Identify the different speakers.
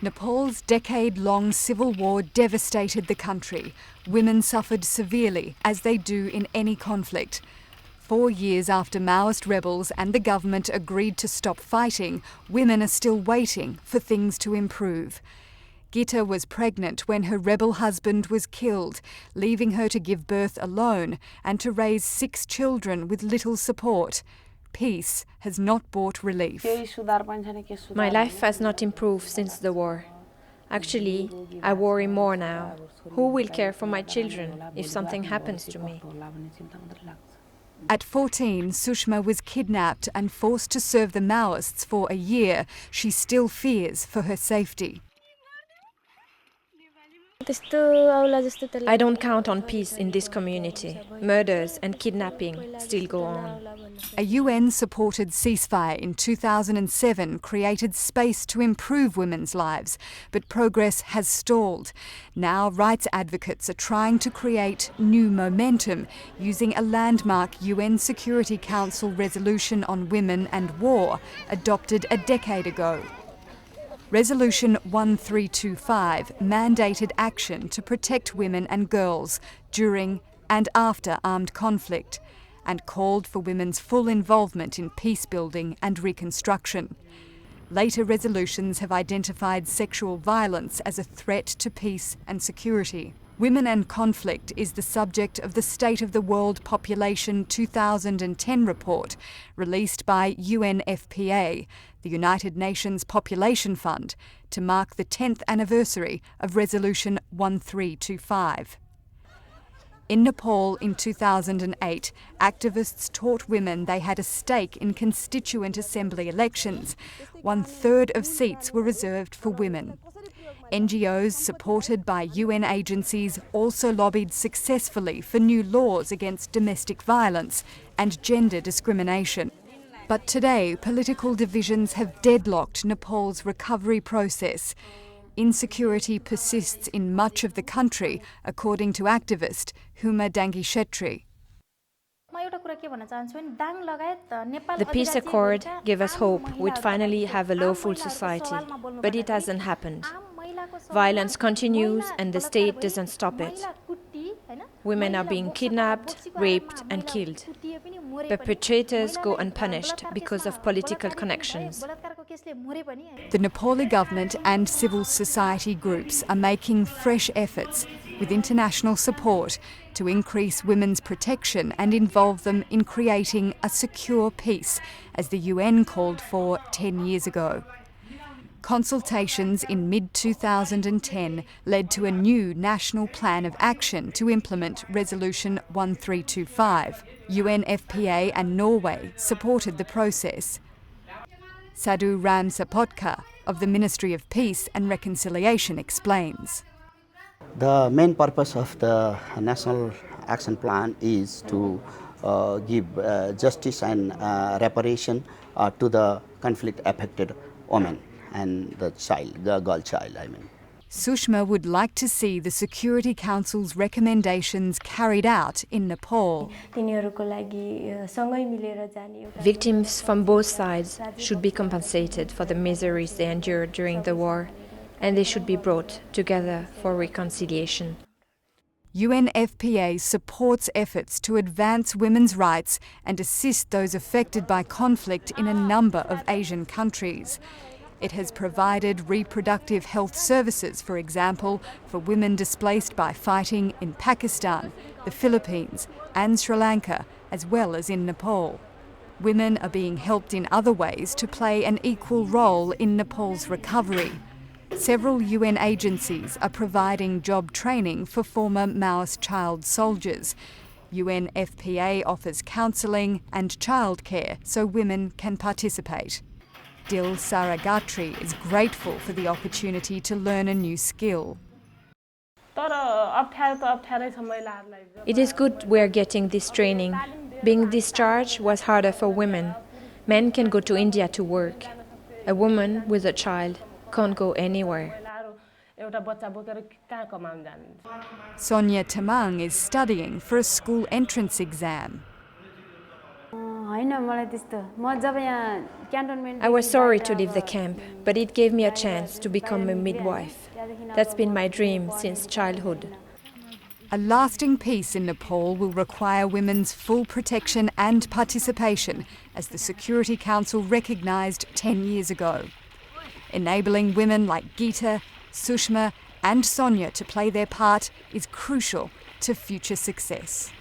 Speaker 1: Nepal's decade-long civil war devastated the country. Women suffered severely, as they do in any conflict. 4 years after Maoist rebels and the government agreed to stop fighting, women are still waiting for things to improve. Gita was pregnant when her rebel husband was killed, leaving her to give birth alone and to raise 6 children with little support. Peace has not brought relief.
Speaker 2: My life has not improved since the war. Actually, I worry more now. Who will care for my children if something happens to me?
Speaker 1: At 14, Sushma was kidnapped and forced to serve the Maoists for a year. She still fears for her safety.
Speaker 2: I don't count on peace in this community. Murders and kidnapping still go on.
Speaker 1: A UN-supported ceasefire in 2007 created space to improve women's lives, but progress has stalled. Now rights advocates are trying to create new momentum using a landmark UN Security Council resolution on women and war, adopted a decade ago. Resolution 1325 mandated action to protect women and girls during and after armed conflict, and called for women's full involvement in peace building and reconstruction. Later resolutions have identified sexual violence as a threat to peace and security. Women and conflict is the subject of the State of the World Population 2010 report, released by UNFPA, the United Nations Population Fund, to mark the 10th anniversary of Resolution 1325. In Nepal in 2008, activists taught women they had a stake in constituent assembly elections. 1/3 of seats were reserved for women. NGOs supported by UN agencies also lobbied successfully for new laws against domestic violence and gender discrimination. But today, political divisions have deadlocked Nepal's recovery process. Insecurity persists in much of the country, according to activist Huma Dangi-Shetri.
Speaker 2: The peace accord gave us hope we'd finally have a lawful society, but it hasn't happened. Violence continues and the state doesn't stop it. Women are being kidnapped, raped and killed. Perpetrators go unpunished because of political connections.
Speaker 1: The Nepali government and civil society groups are making fresh efforts, with international support, to increase women's protection and involve them in creating a secure peace, as the UN called for 10 years ago. Consultations in mid-2010 led to a new national plan of action to implement Resolution 1325. UNFPA and Norway supported the process. Sadhu Ram Sapotka of the Ministry of Peace and Reconciliation explains.
Speaker 3: The main purpose of the National Action Plan is to give justice and reparation to the conflict-affected women and the child, the girl child,
Speaker 1: Sushma would like to see the Security Council's recommendations carried out in Nepal.
Speaker 2: Victims from both sides should be compensated for the miseries they endured during the war, and they should be brought together for reconciliation.
Speaker 1: UNFPA supports efforts to advance women's rights and assist those affected by conflict in a number of Asian countries. It has provided reproductive health services, for example, for women displaced by fighting in Pakistan, the Philippines and Sri Lanka, as well as in Nepal. Women are being helped in other ways to play an equal role in Nepal's recovery. Several UN agencies are providing job training for former Maoist child soldiers. UNFPA offers counselling and childcare so women can participate. Dil Saragatri is grateful for the opportunity to learn a new skill.
Speaker 2: It is good we are getting this training. Being discharged was harder for women. Men can go to India to work. A woman with a child can't go anywhere.
Speaker 1: Sonia Tamang is studying for a school entrance exam.
Speaker 2: I was sorry to leave the camp, but it gave me a chance to become a midwife. That's been my dream since childhood.
Speaker 1: A lasting peace in Nepal will require women's full protection and participation, as the Security Council recognised 10 years ago. Enabling women like Geeta, Sushma and Sonia to play their part is crucial to future success.